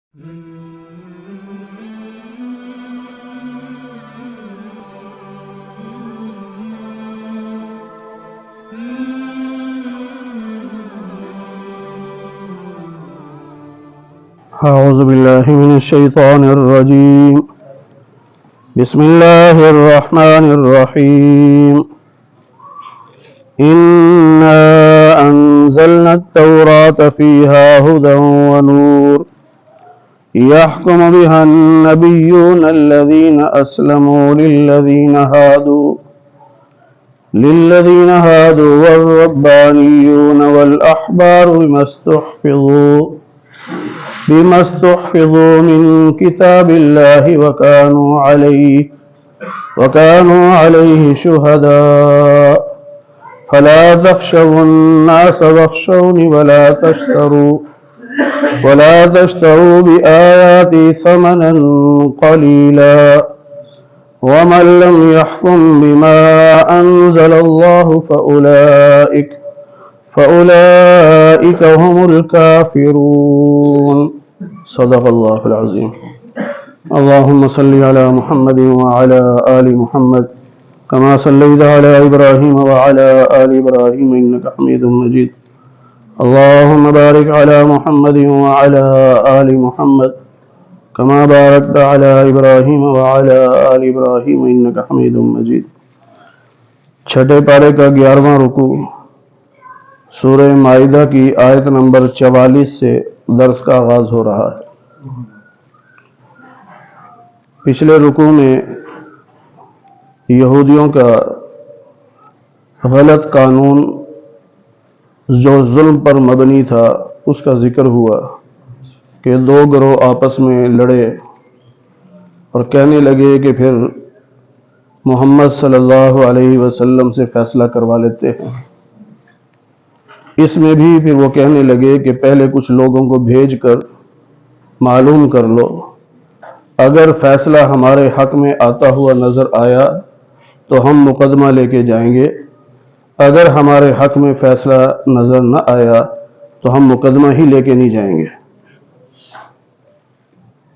أعوذ بالله من الشيطان الرجيم. بسم الله الرحمن الرحيم. إنا أنزلنا التوراة فيها هدى ونور يحكم بها النبيون الذين أسلموا للذين هادوا والربانيون والأحبار بما استحفظوا من كتاب الله وكانوا عليه شهداء فلا تخشوا الناس واخشوني ولا تشتروا بآياتي ثمنا قليلا ومن لم يحكم بما أنزل الله فأولئك هم الكافرون. صدق الله العظيم. اللهم صل على محمد وعلى آل محمد كما صليت على إبراهيم وعلى آل إبراهيم إنك حميد مجيد. اللهم بارك على محمد وعلى آل محمد كما باركت على إبراهيم وعلى آل إبراهيم إنك حميد مجيد. چھٹے پارے کا 11واں رکوع سورہ مائدہ کی آیت نمبر 44 سے درس کا آغاز ہو رہا ہے۔ پچھلے رکوع میں یہودیوں کا غلط قانون جو ظلم پر مبنی تھا اس کا ذکر ہوا کہ دو گروہ آپس میں لڑے اور کہنے لگے کہ پھر محمد صلی اللہ علیہ وسلم سے فیصلہ کروا لیتے ہیں۔ اس میں بھی پھر وہ کہنے لگے کہ پہلے کچھ لوگوں کو بھیج کر معلوم کر لو، اگر فیصلہ ہمارے حق میں آتا ہوا نظر آیا تو ہم مقدمہ لے کے جائیں گے، اگر ہمارے حق میں فیصلہ نظر نہ آیا تو ہم مقدمہ ہی لے کے نہیں جائیں گے۔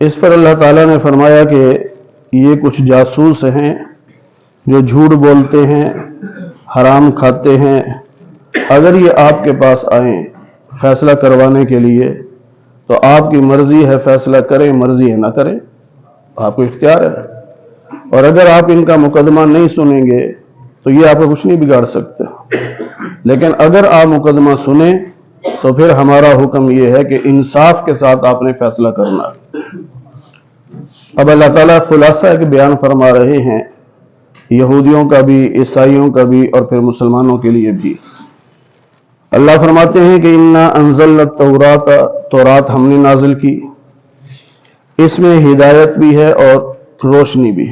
اس پر اللہ تعالیٰ نے فرمایا کہ یہ کچھ جاسوس ہیں جو جھوٹ بولتے ہیں، حرام کھاتے ہیں، اگر یہ آپ کے پاس آئیں فیصلہ کروانے کے لیے تو آپ کی مرضی ہے، فیصلہ کریں، مرضی ہے نہ کریں، آپ کو اختیار ہے، اور اگر آپ ان کا مقدمہ نہیں سنیں گے تو یہ آپ کو کچھ نہیں بگاڑ سکتے، لیکن اگر آپ مقدمہ سنیں تو پھر ہمارا حکم یہ ہے کہ انصاف کے ساتھ آپ نے فیصلہ کرنا ہے۔ اب اللہ تعالیٰ خلاصہ ایک بیان فرما رہے ہیں، یہودیوں کا بھی، عیسائیوں کا بھی، اور پھر مسلمانوں کے لیے بھی۔ اللہ فرماتے ہیں کہ انا انزلنا التوراۃ، تورات ہم نے نازل کی، اس میں ہدایت بھی ہے اور روشنی بھی۔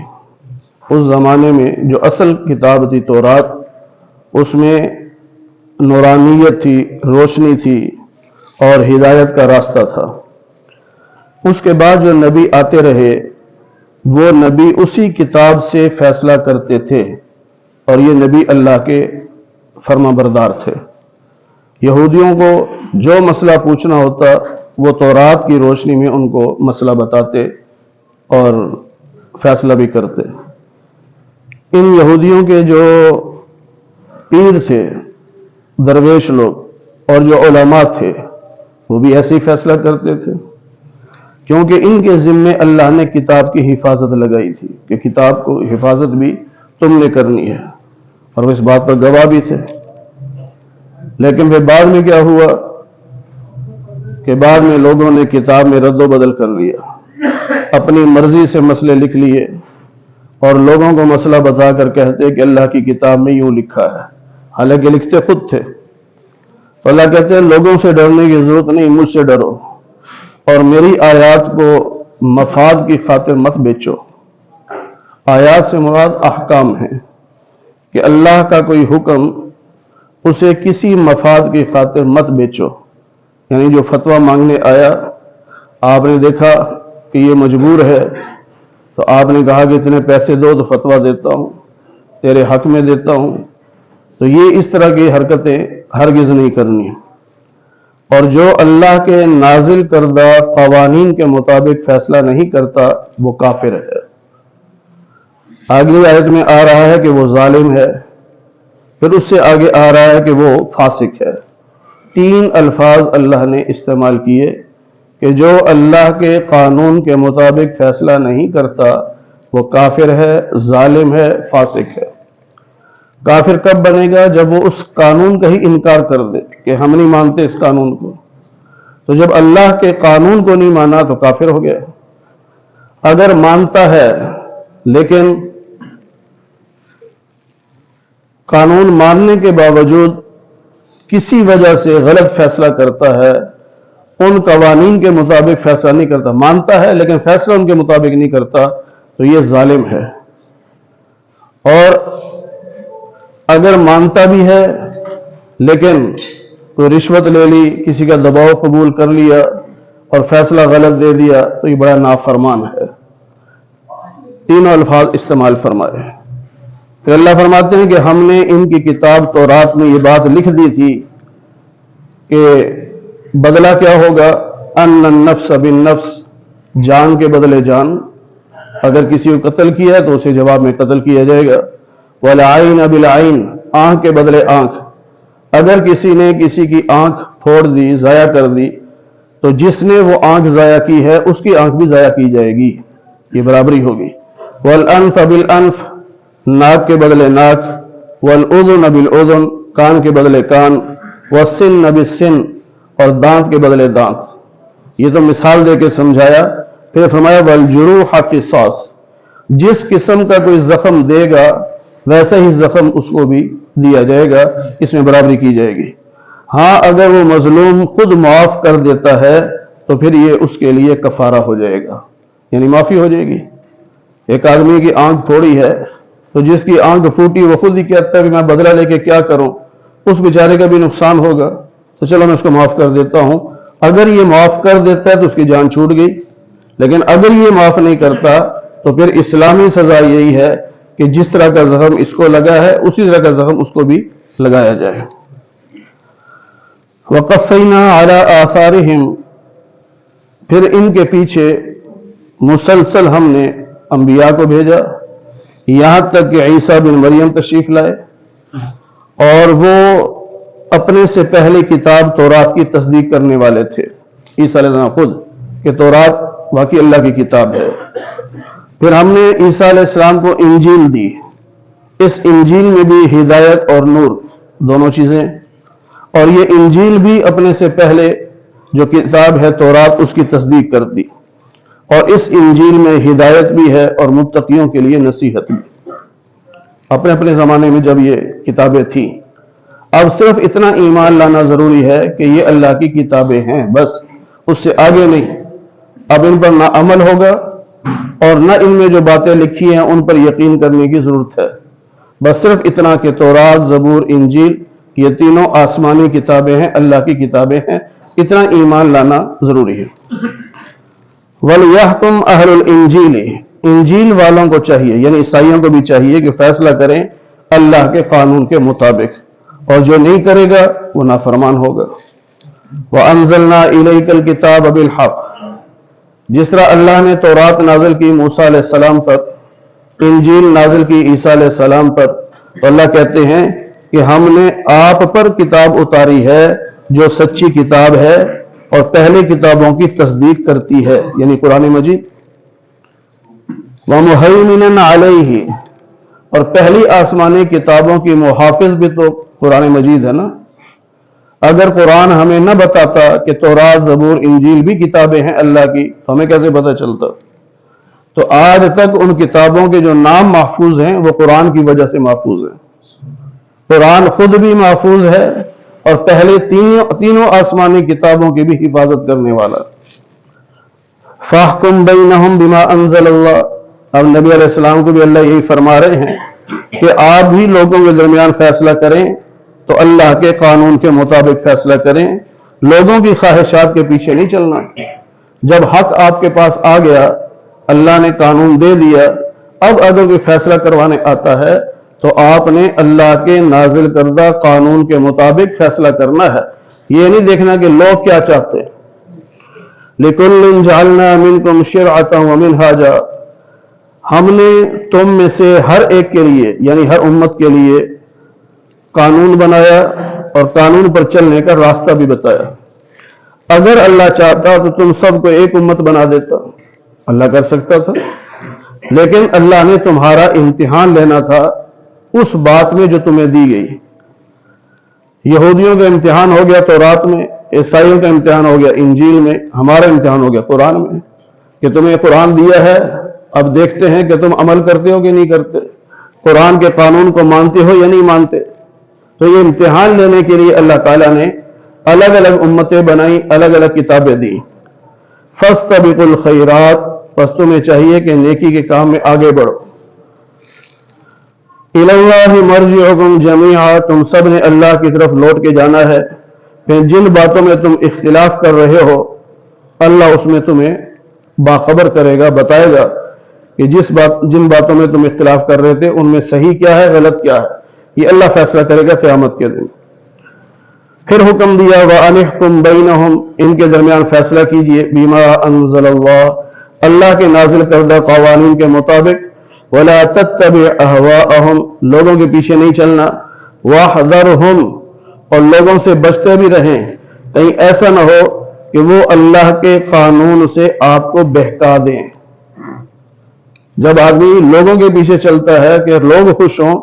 اس زمانے میں جو اصل کتاب تھی تورات، اس میں نورانیت تھی، روشنی تھی اور ہدایت کا راستہ تھا۔ اس کے بعد جو نبی آتے رہے وہ نبی اسی کتاب سے فیصلہ کرتے تھے اور یہ نبی اللہ کے فرما بردار تھے۔ یہودیوں کو جو مسئلہ پوچھنا ہوتا وہ تورات کی روشنی میں ان کو مسئلہ بتاتے اور فیصلہ بھی کرتے۔ ان یہودیوں کے جو پیر تھے، درویش لوگ، اور جو علماء تھے وہ بھی ایسے ہی فیصلہ کرتے تھے، کیونکہ ان کے ذمے اللہ نے کتاب کی حفاظت لگائی تھی کہ کتاب کو حفاظت بھی تم نے کرنی ہے، اور وہ اس بات پر گواہ بھی تھے۔ لیکن پھر بعد میں کیا ہوا کہ بعد میں لوگوں نے کتاب میں رد و بدل کر لیا، اپنی مرضی سے مسئلے لکھ لیے اور لوگوں کو مسئلہ بتا کر کہتے کہ اللہ کی کتاب میں یوں لکھا ہے، حالانکہ لکھتے خود تھے۔ تو اللہ کہتے ہیں لوگوں سے ڈرنے کی ضرورت نہیں، مجھ سے ڈرو اور میری آیات کو مفاد کی خاطر مت بیچو۔ آیات سے مراد احکام ہیں کہ اللہ کا کوئی حکم اسے کسی مفاد کی خاطر مت بیچو، یعنی جو فتویٰ مانگنے آیا، آپ نے دیکھا کہ یہ مجبور ہے تو آپ نے کہا کہ اتنے پیسے دو تو فتویٰ دیتا ہوں، تیرے حق میں دیتا ہوں، تو یہ اس طرح کی حرکتیں ہرگز نہیں کرنی۔ اور جو اللہ کے نازل کردہ قوانین کے مطابق فیصلہ نہیں کرتا وہ کافر ہے۔ اگلی آیت میں آ رہا ہے کہ وہ ظالم ہے، پھر اس سے آگے آ رہا ہے کہ وہ فاسق ہے۔ 3 الفاظ اللہ نے استعمال کیے کہ جو اللہ کے قانون کے مطابق فیصلہ نہیں کرتا وہ کافر ہے، ظالم ہے، فاسق ہے۔ کافر کب بنے گا؟ جب وہ اس قانون کا ہی انکار کر دے کہ ہم نہیں مانتے اس قانون کو۔ تو جب اللہ کے قانون کو نہیں مانا تو کافر ہو گیا۔ اگر مانتا ہے لیکن قانون ماننے کے باوجود کسی وجہ سے غلط فیصلہ کرتا ہے، ان قوانین کے مطابق فیصلہ نہیں کرتا، مانتا ہے لیکن فیصلہ ان کے مطابق نہیں کرتا، تو یہ ظالم ہے۔ اور اگر مانتا بھی ہے لیکن کوئی رشوت لے لی، کسی کا دباؤ قبول کر لیا اور فیصلہ غلط دے دیا تو یہ بڑا نافرمان ہے۔ 3 الفاظ استعمال فرمائے۔ پھر اللہ فرماتے ہیں کہ ہم نے ان کی کتاب تورات میں یہ بات لکھ دی تھی کہ بدلہ کیا ہوگا؟ ان النفس بالنفس، جان کے بدلے جان، اگر کسی کو قتل کیا تو اسے جواب میں قتل کیا جائے گا۔ والعین بالعین، آنکھ کے بدلے آنکھ، اگر کسی نے کسی کی آنکھ پھوڑ دی، ضائع کر دی، تو جس نے وہ آنکھ ضائع کی ہے اس کی آنکھ بھی ضائع کی جائے گی، یہ برابری ہوگی۔ والانف بالانف، ناک کے بدلے ناک، والاذن بالاذن، کان کے بدلے کان، والسن بالسن، اور دانت کے بدلے دانت۔ یہ تو مثال دے کے سمجھایا۔ پھر فرمایا والجروح قصاص، جس قسم کا کوئی زخم دے گا ویسا ہی زخم اس کو بھی دیا جائے گا، اس میں برابری کی جائے گی۔ ہاں اگر وہ مظلوم خود معاف کر دیتا ہے تو پھر یہ اس کے لیے کفارہ ہو جائے گا، یعنی معافی ہو جائے گی۔ ایک آدمی کی آنکھ پھوڑی ہے تو جس کی آنکھ پھوٹی وہ خود ہی کہتا ہے کہ میں بدلہ لے کے کیا کروں، اس بیچارے کا بھی نقصان ہوگا، تو چلو میں اس کو معاف کر دیتا ہوں۔ اگر یہ معاف کر دیتا ہے تو اس کی جان چھوٹ گئی، لیکن اگر یہ معاف نہیں کرتا تو پھر اسلامی سزا یہی ہے کہ جس طرح کا زخم اس کو لگا ہے اسی طرح کا زخم اس کو بھی لگایا جائے۔ وَقَفَّيْنَا عَلَىٰ آثَارِهِمْ، پھر ان کے پیچھے مسلسل ہم نے انبیاء کو بھیجا، یہاں تک کہ عیسیٰ بن مریم تشریف لائے، اور وہ اپنے سے پہلے کتاب تورات کی تصدیق کرنے والے تھے، عیسیٰ علیہ السلام خود، کہ تورات واقعی اللہ کی کتاب ہے۔ پھر ہم نے عیسیٰ علیہ السلام کو انجیل دی، اس انجیل میں بھی ہدایت اور نور دونوں چیزیں، اور یہ انجیل بھی اپنے سے پہلے جو کتاب ہے تورات اس کی تصدیق کر دی، اور اس انجیل میں ہدایت بھی ہے اور متقیوں کے لیے نصیحت بھی۔ اپنے اپنے زمانے میں جب یہ کتابیں تھیں، اب صرف اتنا ایمان لانا ضروری ہے کہ یہ اللہ کی کتابیں ہیں، بس اس سے آگے نہیں۔ اب ان پر نہ عمل ہوگا اور نہ ان میں جو باتیں لکھی ہیں ان پر یقین کرنے کی ضرورت ہے، بس صرف اتنا کہ تورات، زبور، انجیل یہ تینوں آسمانی کتابیں ہیں، اللہ کی کتابیں ہیں، اتنا ایمان لانا ضروری ہے۔ وَلْيَحْكُمْ أَهْلُ الْإِنجِيلِ، انجیل والوں کو چاہیے، یعنی عیسائیوں کو بھی چاہیے کہ فیصلہ کریں اللہ کے قانون کے مطابق، اور جو نہیں کرے گا وہ نافرمان ہوگا۔ وَأَنزَلْنَا إِلَيْكَ الْكِتَابَ بِالْحَقِّ، جس طرح اللہ نے تورات نازل کی موسیٰ علیہ السلام پر، انجیل نازل کی عیسیٰ علیہ السلام پر، تو اللہ کہتے ہیں کہ ہم نے آپ پر کتاب اتاری ہے جو سچی کتاب ہے اور پہلے کتابوں کی تصدیق کرتی ہے، یعنی قرآن مجید۔ وَمُهَيْمِنًا عَلَيْهِ، اور پہلی آسمانی کتابوں کی محافظ بھی تو قرآن مجید ہے نا۔ اگر قرآن ہمیں نہ بتاتا کہ تورات، زبور، انجیل بھی کتابیں ہیں اللہ کی تو ہمیں کیسے پتہ چلتا؟ تو آج تک ان کتابوں کے جو نام محفوظ ہیں وہ قرآن کی وجہ سے محفوظ ہیں۔ قرآن خود بھی محفوظ ہے اور پہلے تینوں آسمانی کتابوں کی بھی حفاظت کرنے والا۔ فَاحْكُمْ بَيْنَهُمْ بِمَا أَنزَلَ اللَّهُ، اب نبی علیہ السلام کو بھی اللہ یہی فرما رہے ہیں کہ آپ بھی لوگوں کے درمیان فیصلہ کریں تو اللہ کے قانون کے مطابق فیصلہ کریں، لوگوں کی خواہشات کے پیچھے نہیں چلنا۔ جب حق آپ کے پاس آ گیا، اللہ نے قانون دے دیا، اب اگر کوئی فیصلہ کروانے آتا ہے تو آپ نے اللہ کے نازل کردہ قانون کے مطابق فیصلہ کرنا ہے، یہ نہیں دیکھنا کہ لوگ کیا چاہتے ہیں. لِكُلٍّ جَعَلْنَا مِنْكُمْ شِرْعَةً وَمِنْهَاجًا، ہم نے تم میں سے ہر ایک کے لیے یعنی ہر امت کے لیے قانون بنایا اور قانون پر چلنے کا راستہ بھی بتایا. اگر اللہ چاہتا تو تم سب کو ایک امت بنا دیتا، اللہ کر سکتا تھا، لیکن اللہ نے تمہارا امتحان لینا تھا اس بات میں جو تمہیں دی گئی. یہودیوں کا امتحان ہو گیا تورات میں، عیسائیوں کا امتحان ہو گیا انجیل میں، ہمارا امتحان ہو گیا قرآن میں کہ تمہیں قرآن دیا ہے، اب دیکھتے ہیں کہ تم عمل کرتے ہو کہ نہیں کرتے، قرآن کے قانون کو مانتے ہو یا نہیں مانتے. تو یہ امتحان لینے کے لیے اللہ تعالیٰ نے الگ الگ امتیں بنائی، الگ الگ کتابیں دی. فاستبقوا الخیرات، پس تمہیں چاہیے کہ نیکی کے کام میں آگے بڑھو. الی اللہ مرجعکم جمیعا، تم سب نے اللہ کی طرف لوٹ کے جانا ہے. پھر جن باتوں میں تم اختلاف کر رہے ہو اللہ اس میں تمہیں باخبر کرے گا، بتائے گا کہ جن باتوں میں تم اختلاف کر رہے تھے ان میں صحیح کیا ہے، غلط کیا ہے. یہ اللہ فیصلہ کرے گا قیامت کے دن. پھر حکم دیا وَأَنِحْكُمْ بَيْنَهُمْ، ان کے درمیان فیصلہ کیجئے، بِمَا أَنزَلَ اللَّهُ، اللہ کے نازل کردہ قوانین کے مطابق. وَلَا تَتَّبِعْ أَهْوَاءَهُمْ، لوگوں کے پیچھے نہیں چلنا. وَاحْذَرْهُمْ، اور لوگوں سے بچتے بھی رہیں، کہیں ایسا نہ ہو کہ وہ اللہ کے قانون سے آپ کو بہکا دیں. جب آدمی لوگوں کے پیچھے چلتا ہے کہ لوگ خوش ہوں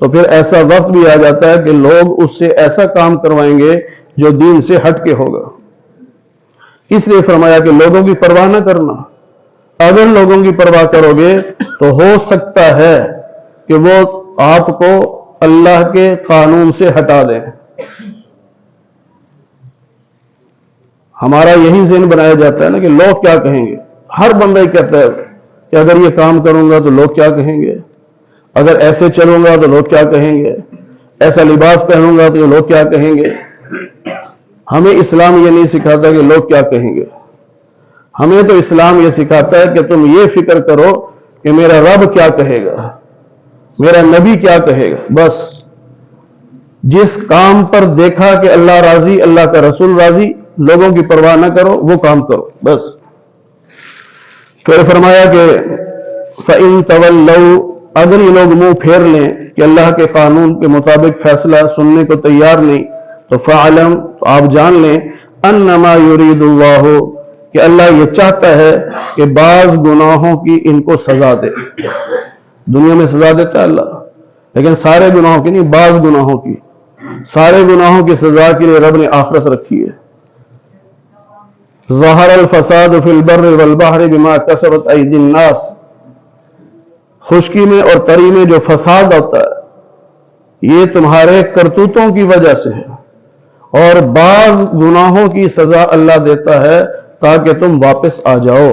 تو پھر ایسا وقت بھی آ جاتا ہے کہ لوگ اس سے ایسا کام کروائیں گے جو دین سے ہٹ کے ہوگا. اس لیے فرمایا کہ لوگوں کی پرواہ نہ کرنا. اگر لوگوں کی پرواہ کرو گے تو ہو سکتا ہے کہ وہ آپ کو اللہ کے قانون سے ہٹا دیں. ہمارا یہی ذہن بنایا جاتا ہے نا کہ لوگ کیا کہیں گے. ہر بندہ ہی کہتا ہے کہ اگر یہ کام کروں گا تو لوگ کیا کہیں گے، اگر ایسے چلوں گا تو لوگ کیا کہیں گے، ایسا لباس پہنوں گا تو لوگ کیا کہیں گے. ہمیں اسلام یہ نہیں سکھاتا کہ لوگ کیا کہیں گے. ہمیں تو اسلام یہ سکھاتا ہے کہ تم یہ فکر کرو کہ میرا رب کیا کہے گا، میرا نبی کیا کہے گا. بس جس کام پر دیکھا کہ اللہ راضی، اللہ کا رسول راضی، لوگوں کی پرواہ نہ کرو، وہ کام کرو بس. پھر فرمایا کہ فَإِن تَوَلَّوْا، اگر یہ لوگ منہ پھیر لیں کہ اللہ کے قانون کے مطابق فیصلہ سننے کو تیار نہیں، تو فَعَلَمْ، تو آپ جان لیں، أَنَّمَا يُرِيدُ اللَّهُ، کہ اللہ یہ چاہتا ہے کہ بعض گناہوں کی ان کو سزا دے. دنیا میں سزا دیتا ہے اللہ، لیکن سارے گناہوں کی نہیں، بعض گناہوں کی. سارے گناہوں کی سزا کے لیے رب نے آخرت رکھی ہے. ظہر الفساد فی البر والبحر بما کسبت ایدی الناس، خشکی میں اور تری میں جو فساد ہوتا ہے یہ تمہارے کرتوتوں کی وجہ سے ہے، اور بعض گناہوں کی سزا اللہ دیتا ہے تاکہ تم واپس آ جاؤ.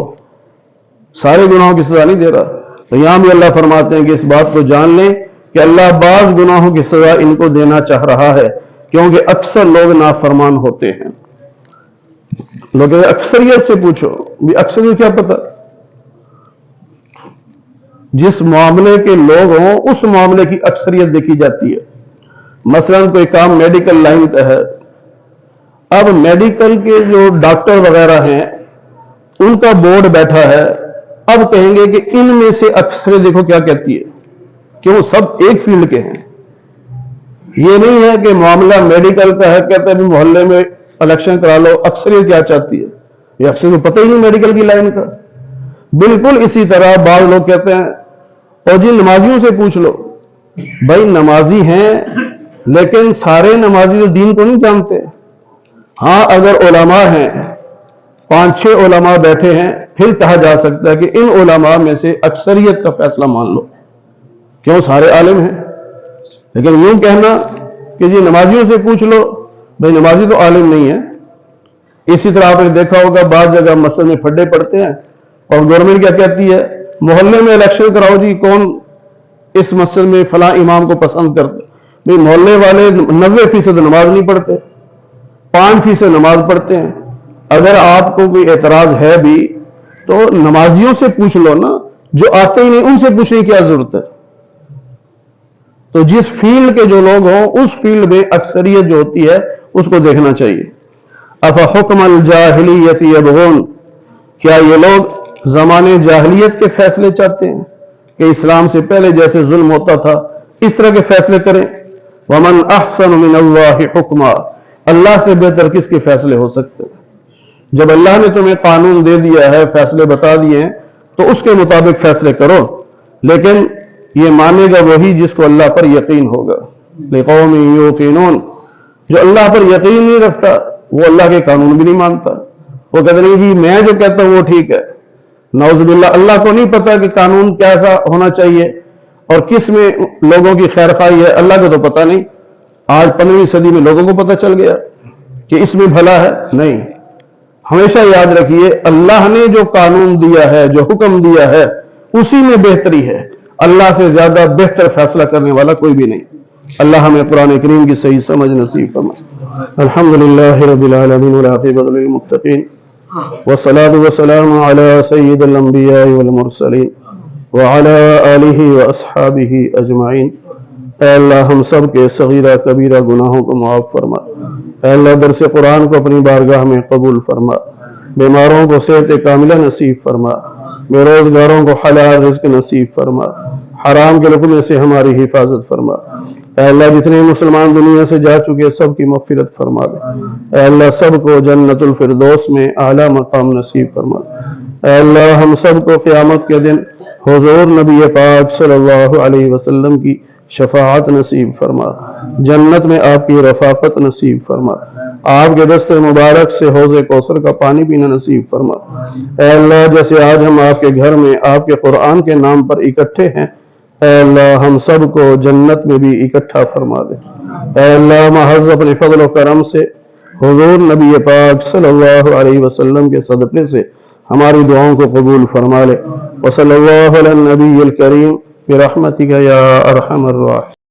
سارے گناہوں کی سزا نہیں دے رہا. تو یہاں بھی اللہ فرماتے ہیں کہ اس بات کو جان لیں کہ اللہ بعض گناہوں کی سزا ان کو دینا چاہ رہا ہے، کیونکہ اکثر لوگ نافرمان ہوتے ہیں. لوگ اکثریت سے پوچھو، بھی اکثریت کیا پتہ. جس معاملے کے لوگ ہوں اس معاملے کی اکثریت دیکھی جاتی ہے. مثلا کوئی کام میڈیکل لائن کا ہے، اب میڈیکل کے جو ڈاکٹر وغیرہ ہیں ان کا بورڈ بیٹھا ہے، اب کہیں گے کہ ان میں سے اکثریت دیکھو کیا کہتی ہے کہ وہ سب ایک فیلڈ کے ہیں. یہ نہیں ہے کہ معاملہ میڈیکل کا ہے، کہتے ہیں محلے میں الیکشن کرا لو، اکثریت کیا چاہتی ہے، یہ اکثریت کو پتہ ہی نہیں میڈیکل کی لائن کا. بالکل اسی طرح بعض لوگ کہتے ہیں اور جی نمازیوں سے پوچھ لو. بھائی نمازی ہیں لیکن سارے نمازی تو دین کو نہیں جانتے. ہاں اگر علماء ہیں، 5-6 علماء بیٹھے ہیں، پھر کہا جا سکتا ہے کہ ان علماء میں سے اکثریت کا فیصلہ مان لو، کیوں سارے عالم ہیں. لیکن یوں کہنا کہ جی نمازیوں سے پوچھ لو، بھائی نمازی تو عالم نہیں ہے. اسی طرح آپ نے دیکھا ہوگا بعض جگہ مسجد میں پھڈے پڑتے ہیں اور گورنمنٹ کیا کہتی ہے، محلے میں الیکشن کراؤ جی، کون اس مسجد میں فلاں امام کو پسند کرتے. بھائی محلے والے 90% نماز نہیں پڑھتے، 5% نماز پڑھتے ہیں. اگر آپ کو کوئی اعتراض ہے بھی تو نمازیوں سے پوچھ لو نا، جو آتے ہی نہیں ان سے پوچھنے کی کیا ضرورت ہے. تو جس فیلڈ کے جو لوگ ہوں اس فیلڈ میں اکثریت جو ہوتی ہے اس کو دیکھنا چاہیے. افحکم الجاہلیت یبغون، کیا یہ لوگ زمانے جاہلیت کے فیصلے چاہتے ہیں کہ اسلام سے پہلے جیسے ظلم ہوتا تھا اس طرح کے فیصلے کریں؟ ومن احسن من اللہ حکما، اللہ سے بہتر کس کے فیصلے ہو سکتے ہیں؟ جب اللہ نے تمہیں قانون دے دیا ہے، فیصلے بتا دیے ہیں، تو اس کے مطابق فیصلے کرو، لیکن یہ مانے گا وہی جس کو اللہ پر یقین ہوگا۔ لقوم یوقنون، جو اللہ پر یقین نہیں رکھتا وہ اللہ کے قانون بھی نہیں مانتا، وہ کہتے نہیں جی میں جو کہتا ہوں وہ ٹھیک ہے۔ نعوذ باللہ، اللہ کو نہیں پتا کہ قانون کیسا ہونا چاہیے اور کس میں لوگوں کی خیر خواہی ہے، اللہ کو تو پتا نہیں۔ آج 15ویں صدی میں لوگوں کو پتا چل گیا کہ اس میں بھلا ہے، نہیں۔ ہمیشہ یاد رکھیے اللہ نے جو قانون دیا ہے، جو حکم دیا ہے، اسی میں بہتری ہے، اللہ سے زیادہ بہتر فیصلہ کرنے والا کوئی بھی نہیں۔ اللہ ہمیں قرآن کریم کی صحیح سمجھ نصیب فرمائے۔ الحمدللہ رب العالمین والعاقبۃ للمتقین والصلاة والسلام علی سید الانبیاء والمرسلین وعلی آلہ واصحابہ اجمعین۔ اے اللہ ہم سب کے صغیرہ کبیرہ گناہوں کو معاف فرما۔ اے اللہ درس قرآن کو اپنی بارگاہ میں قبول فرما۔ بیماروں کو صحت کاملہ نصیب فرما، بے روزگاروں کو حلال رزق نصیب فرما، حرام کے لقمے سے ہماری حفاظت فرما۔ اے اللہ جتنے مسلمان دنیا سے جا چکے سب کی مغفرت فرما دے۔ اے اللہ سب کو جنت الفردوس میں اعلیٰ مقام نصیب فرما دے۔ اے اللہ ہم سب کو قیامت کے دن حضور نبی پاک صلی اللہ علیہ وسلم کی شفاعت نصیب فرما، جنت میں آپ کی رفاقت نصیب فرما، آپ کے دست مبارک سے حوض کوثر کا پانی پینا نصیب فرما۔ اے اللہ جیسے آج ہم آپ کے گھر میں آپ کے قرآن کے نام پر اکٹھے ہیں، اے اللہ ہم سب کو جنت میں بھی اکٹھا فرما دے۔ اے اللہ محض اپنے فضل و کرم سے حضور نبی پاک صلی اللہ علیہ وسلم کے صدقے سے ہماری دعاؤں کو قبول فرما لے۔ وصلی اللہ علی النبی الکریم برحمتک یا ارحم الراحمین۔